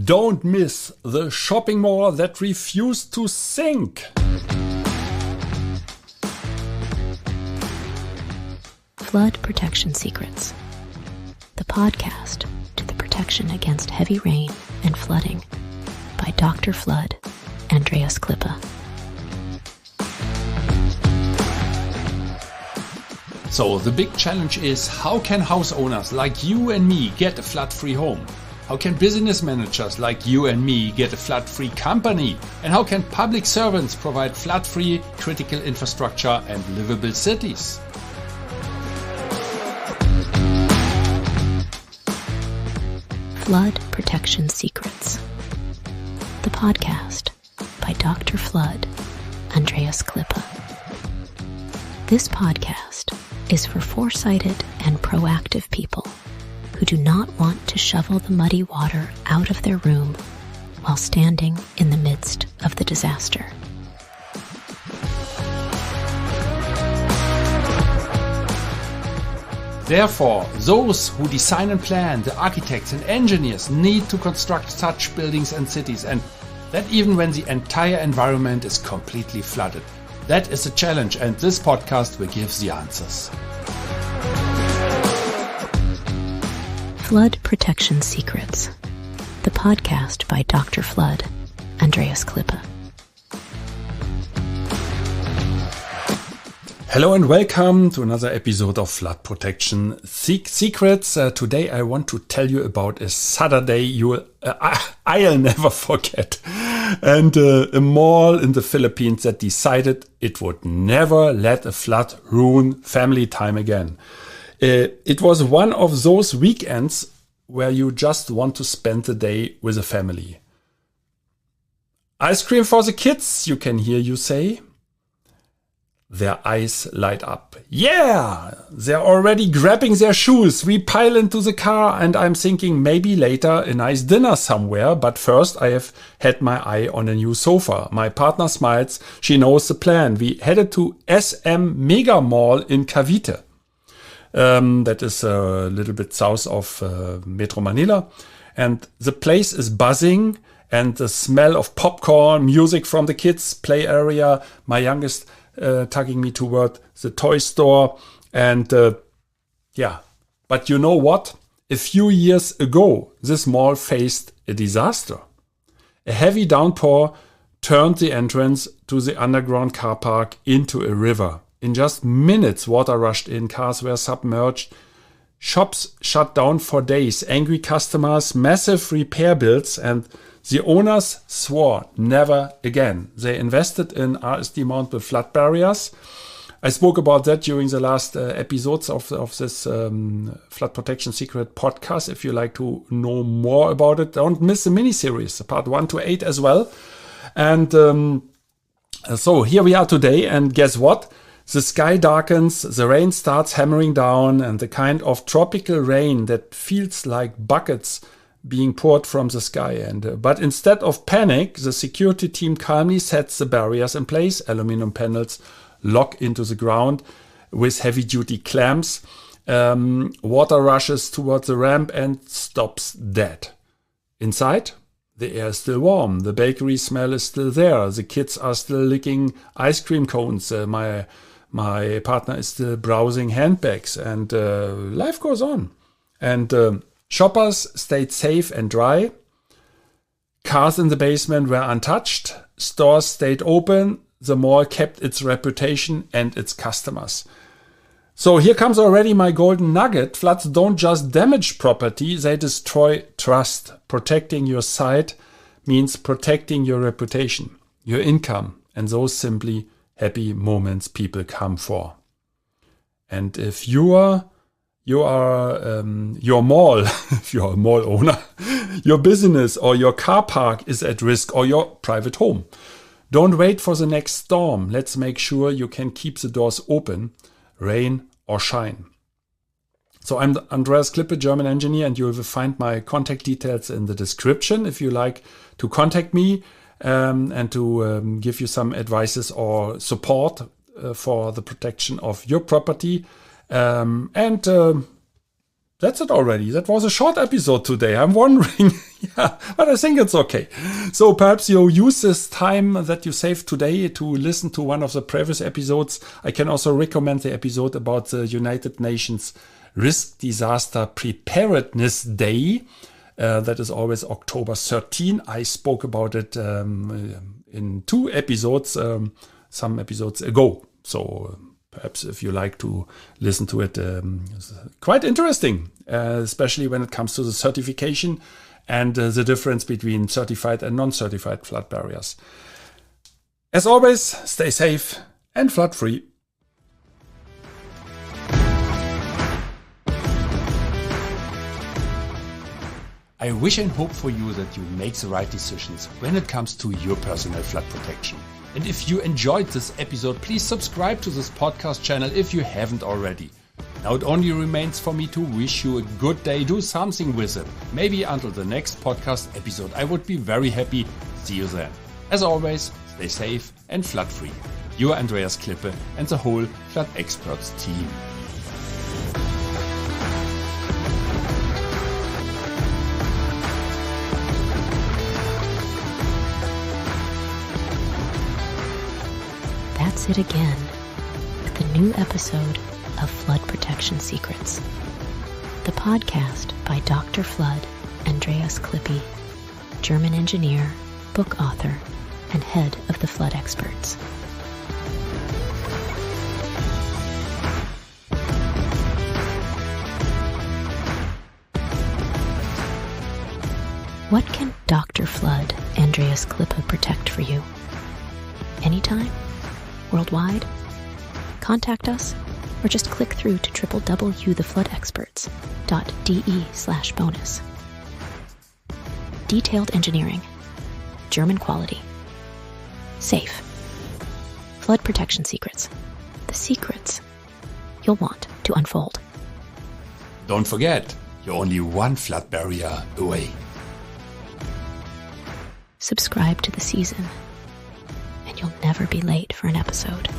Don't miss the shopping mall that refused to sink. Flood Protection Secrets, the podcast to the protection against heavy rain and flooding by Dr. Flood, Andreas Klippe. So the big challenge is, how can house owners like you and me get a flood-free home? How can business managers like you and me get a flood-free company? And how can public servants provide flood-free critical infrastructure and livable cities? Flood Protection Secrets, the podcast by Dr. Flood, Andreas Klippe. This podcast is for foresighted and proactive people who do not want to shovel the muddy water out of their room while standing in the midst of the disaster. Therefore, those who design and plan, the architects and engineers, need to construct such buildings and cities, and that even when the entire environment is completely flooded. That is a challenge, and this podcast will give the answers. Flood Protection Secrets, the podcast by Dr. Flood, Andreas Klippe. Hello and welcome to another episode of Flood Protection Secrets. Today I want to tell you about a Saturday I'll never forget. And a mall in the Philippines that decided it would never let a flood ruin family time again. It was one of those weekends where you just want to spend the day with a family. Ice cream for the kids, you can hear you say. Their eyes light up. Yeah, they're already grabbing their shoes. We pile into the car and I'm thinking maybe later a nice dinner somewhere. But first I have had my eye on a new sofa. My partner smiles. She knows the plan. We headed to SM Megamall in Cavite. That is a little bit south of Metro Manila. And the place is buzzing and the smell of popcorn, music from the kids' play area. My youngest tugging me toward the toy store. And but you know what? A few years ago, this mall faced a disaster. A heavy downpour turned the entrance to the underground car park into a river. In just minutes, water rushed in, cars were submerged, shops shut down for days, angry customers, massive repair bills, and the owners swore never again. They invested in RS Demountable Flood Barriers. I spoke about that during the last episodes of this Flood Protection Secret podcast. If you like to know more about it, don't miss the mini-series, part 1 to 8 as well. And so here we are today, and guess what? The sky darkens, the rain starts hammering down, and the kind of tropical rain that feels like buckets being poured from the sky. But instead of panic, the security team calmly sets the barriers in place. Aluminum panels lock into the ground with heavy-duty clamps. Water rushes towards the ramp and stops dead. Inside, the air is still warm. The bakery smell is still there. The kids are still licking ice cream cones. My partner is still browsing handbags, and life goes on. And shoppers stayed safe and dry. Cars in the basement were untouched. Stores stayed open. The mall kept its reputation and its customers. So here comes already my golden nugget. Floods don't just damage property, they destroy trust. Protecting your site means protecting your reputation, your income, and those simply happy moments people come for. And if your mall, if you're a mall owner, your business or your car park is at risk, or your private home, don't wait for the next storm. Let's make sure you can keep the doors open, rain or shine. So I'm Andreas Klippe, German engineer, and you will find my contact details in the description if you like to contact me and to give you some advices or support for the protection of your property. that's it already. That was a short episode today. I'm wondering, yeah, but I think it's okay. So perhaps you use this time that you saved today to listen to one of the previous episodes. I can also recommend the episode about the United Nations Risk Disaster Preparedness Day. That is always October 13. I spoke about it in 2 episodes, some episodes ago. So perhaps if you like to listen to it, it's quite interesting, especially when it comes to the certification and the difference between certified and non-certified flood barriers. As always, stay safe and flood free. I wish and hope for you that you make the right decisions when it comes to your personal flood protection. And if you enjoyed this episode, please subscribe to this podcast channel if you haven't already. Now it only remains for me to wish you a good day. Do something with it. Maybe until the next podcast episode. I would be very happy. See you then. As always, stay safe and flood free. Your Andreas Klippe and the whole Flood Experts team. That's it again with a new episode of Flood Protection Secrets, the podcast by Dr. Flood Andreas Klippe, German engineer, book author, and head of the Flood Experts. What can Dr. Flood Andreas Klippe protect for you? Anytime? Worldwide? Contact us or just click through to www.thefloodexperts.de/bonus. Detailed engineering, German quality, safe. Flood protection secrets. The secrets you'll want to unfold. Don't forget, you're only one flood barrier away. Subscribe to the season, and you'll never be late for an episode.